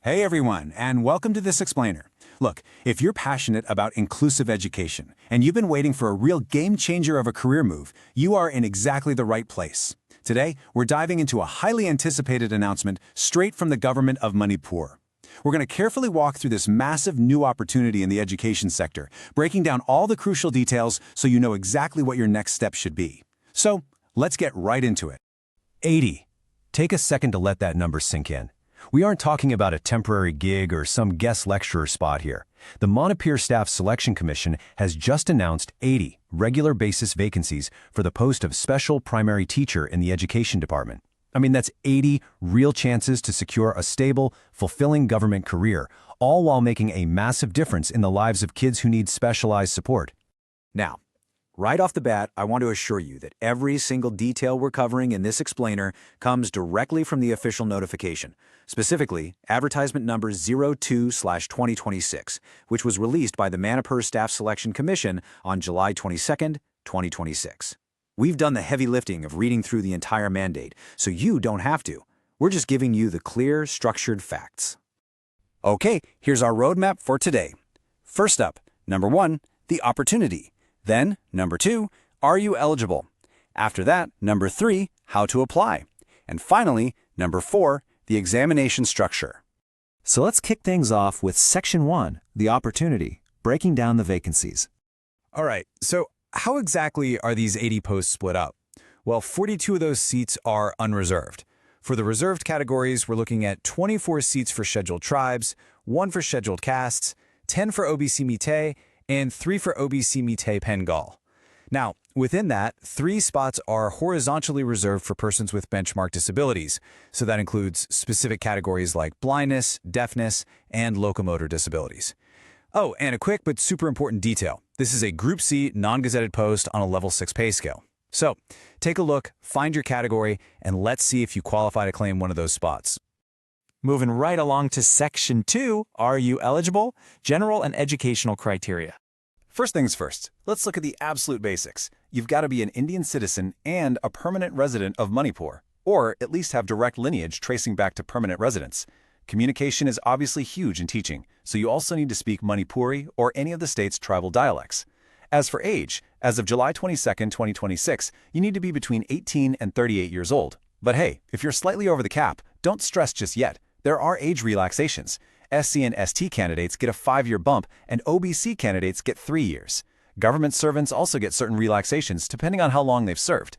Hey everyone, and welcome to This Explainer. Look, if you're passionate about inclusive education and you've been waiting for a real game changer of a career move, you are in exactly the right place. Today, we're diving into a highly anticipated announcement straight from the government of Manipur. We're going to carefully walk through this massive new opportunity in the education sector, breaking down all the crucial details so you know exactly what your next step should be. So, let's get right into it. 80. Take a second to let that number sink in. We aren't talking about a temporary gig or some guest lecturer spot here. The Manipur Staff Selection Commission has just announced 80 regular basis vacancies for the post of special primary teacher in the education department. I mean, that's 80 real chances to secure a stable, fulfilling government career, all while making a massive difference in the lives of kids who need specialized support. Now, right off the bat, I want to assure you that every single detail we're covering in this explainer comes directly from the official notification, specifically advertisement number 02/2026, which was released by the Manipur Staff Selection Commission on July 22, 2026. We've done the heavy lifting of reading through the entire mandate, so you don't have to. We're just giving you the clear, structured facts. Okay, here's our roadmap for today. First up, number 1, the opportunity. Then, number 2, are you eligible? After that, number 3, how to apply. And finally, number 4, the examination structure. So let's kick things off with Section 1, the opportunity, breaking down the vacancies. All right, so how exactly are these 80 posts split up? Well, 42 of those seats are unreserved. For the reserved categories, we're looking at 24 seats for scheduled tribes, 1 for scheduled castes, 10 for OBC Mite, and 3 for OBC Mite Pengal. Now, within that, 3 spots are horizontally reserved for persons with benchmark disabilities, so that includes specific categories like blindness, deafness, and locomotor disabilities. Oh, and a quick but super important detail. This is a Group C non-gazetted post on a Level 6 pay scale. So, take a look, find your category, and let's see if you qualify to claim one of those spots. Moving right along to Section 2, are you eligible? General and educational criteria. First things first, let's look at the absolute basics. You've got to be an Indian citizen and a permanent resident of Manipur, or at least have direct lineage tracing back to permanent residents. Communication is obviously huge in teaching, so you also need to speak Manipuri or any of the state's tribal dialects. As for age, as of July 22, 2026, you need to be between 18 and 38 years old. But hey, if you're slightly over the cap, don't stress just yet. There are age relaxations. SC and ST candidates get a 5-year bump, and OBC candidates get 3 years. Government servants also get certain relaxations depending on how long they've served.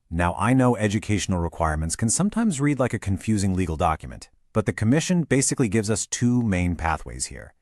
Now, I know educational requirements can sometimes read like a confusing legal document, but the Commission basically gives us 2 main pathways here.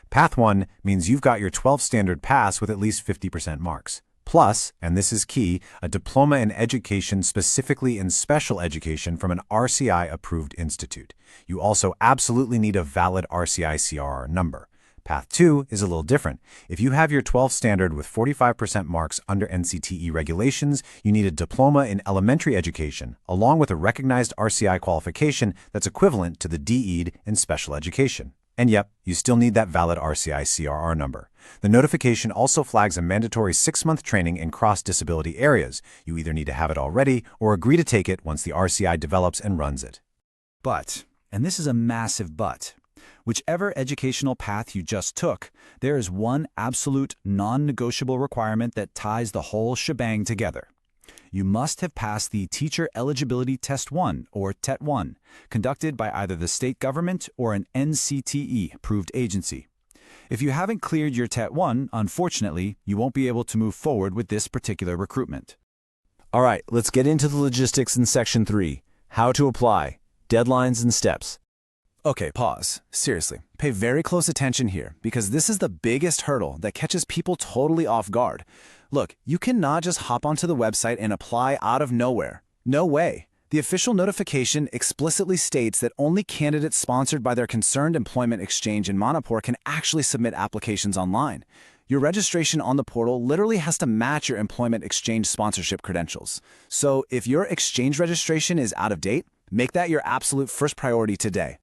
Path 1 means you've got your 12 standard pass with at least 50% marks. Plus, and this is key, a diploma in education specifically in special education from an RCI-approved institute. You also absolutely need a valid RCI CRR number. Path 2 is a little different. If you have your 12 standard with 45% marks under NCTE regulations, you need a diploma in elementary education, along with a recognized RCI qualification that's equivalent to the DED in special education. And yep, you still need that valid RCI CRR number. The notification also flags a mandatory 6-month training in cross-disability areas. You either need to have it already or agree to take it once the RCI develops and runs it. But, and this is a massive but, whichever educational path you just took, there is one absolute non-negotiable requirement that ties the whole shebang together. You must have passed the Teacher Eligibility Test 1, or TET 1, conducted by either the state government or an NCTE-approved agency. If you haven't cleared your TET 1, unfortunately, you won't be able to move forward with this particular recruitment. All right, let's get into the logistics in Section 3. How to apply, deadlines and steps. Okay, pause. Seriously, pay very close attention here, because this is the biggest hurdle that catches people totally off guard. Look, you cannot just hop onto the website and apply out of nowhere. No way. The official notification explicitly states that only candidates sponsored by their concerned employment exchange in Manipur can actually submit applications online. Your registration on the portal literally has to match your employment exchange sponsorship credentials. So if your exchange registration is out of date, make that your absolute first priority today.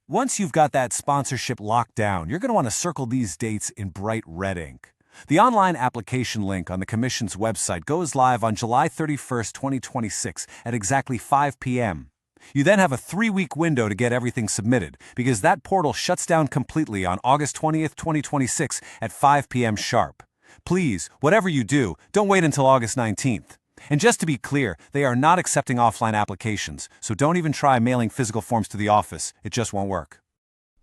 Once you've got that sponsorship locked down, you're going to want to circle these dates in bright red ink. The online application link on the Commission's website goes live on July 31st, 2026 at exactly 5 p.m. You then have a 3-week window to get everything submitted, because that portal shuts down completely on August 20th, 2026 at 5 p.m. sharp. Please, whatever you do, don't wait until August 19th. And just to be clear, they are not accepting offline applications, so don't even try mailing physical forms to the office. It just won't work.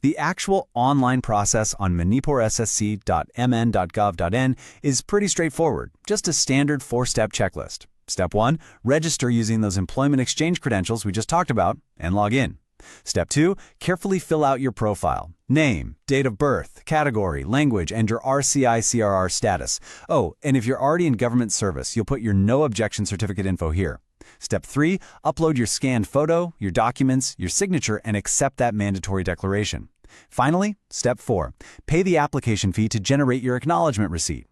The actual online process on manipurssc.mn.gov.in is pretty straightforward, just a standard 4-step checklist. Step 1, register using those employment exchange credentials we just talked about and log in. Step 2, carefully fill out your profile. Name, date of birth, category, language, and your RCI/CRR status. Oh, and if you're already in government service, you'll put your no objection certificate info here. Step 3, upload your scanned photo, your documents, your signature, and accept that mandatory declaration. Finally, Step 4, pay the application fee to generate your acknowledgement receipt.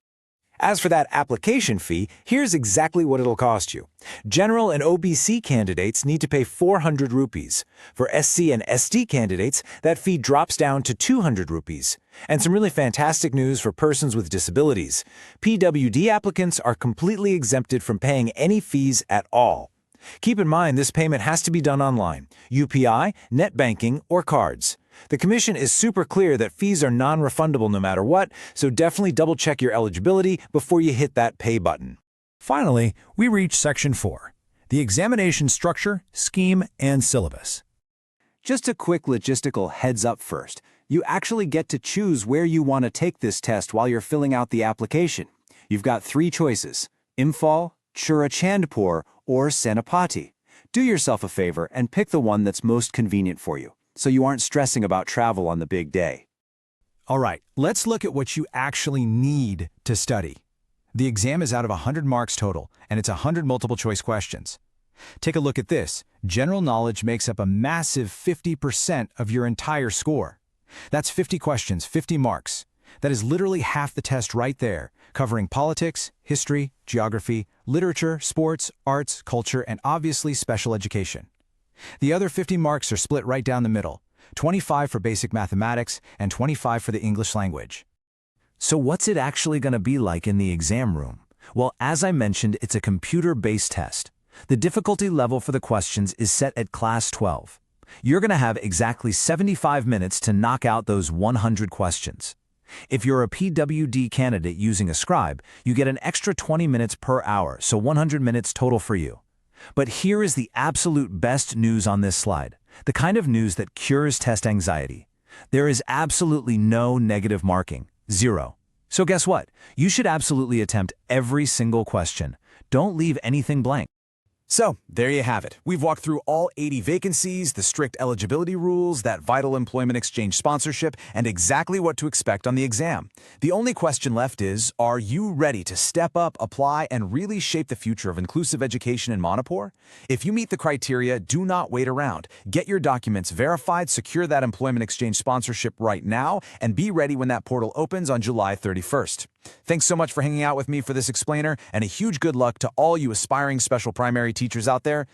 As for that application fee, here's exactly what it'll cost you. General and OBC candidates need to pay 400 rupees. For SC and ST candidates, that fee drops down to 200 rupees. And some really fantastic news for persons with disabilities. PWD applicants are completely exempted from paying any fees at all. Keep in mind this payment has to be done online, UPI, net banking, or cards. The Commission is super clear that fees are non-refundable no matter what, so definitely double-check your eligibility before you hit that pay button. Finally, we reach Section 4, the examination structure, scheme, and syllabus. Just a quick logistical heads up first. You actually get to choose where you want to take this test while you're filling out the application. You've got 3 choices: Imphal, Churachandpur, or Senapati. Do yourself a favor and pick the one that's most convenient for you, so you aren't stressing about travel on the big day. All right, let's look at what you actually need to study. The exam is out of 100 marks total, and it's 100 multiple-choice questions. Take a look at this. General knowledge makes up a massive 50% of your entire score. That's 50 questions, 50 marks. That is literally half the test right there, covering politics, history, geography, literature, sports, arts, culture, and obviously special education. The other 50 marks are split right down the middle, 25 for basic mathematics and 25 for the English language. So what's it actually going to be like in the exam room? Well, as I mentioned, it's a computer-based test. The difficulty level for the questions is set at Class 12. You're going to have exactly 75 minutes to knock out those 100 questions. If you're a PWD candidate using a scribe, you get an extra 20 minutes per hour, so 100 minutes total for you. But here is the absolute best news on this slide, the kind of news that cures test anxiety. There is absolutely no negative marking, 0. So guess what? You should absolutely attempt every single question. Don't leave anything blank. So, there you have it. We've walked through all 80 vacancies, the strict eligibility rules, that vital employment exchange sponsorship, and exactly what to expect on the exam. The only question left is, are you ready to step up, apply, and really shape the future of inclusive education in Manipur? If you meet the criteria, do not wait around. Get your documents verified, secure that employment exchange sponsorship right now, and be ready when that portal opens on July 31st. Thanks so much for hanging out with me for this explainer, and a huge good luck to all you aspiring special primary teachers out there.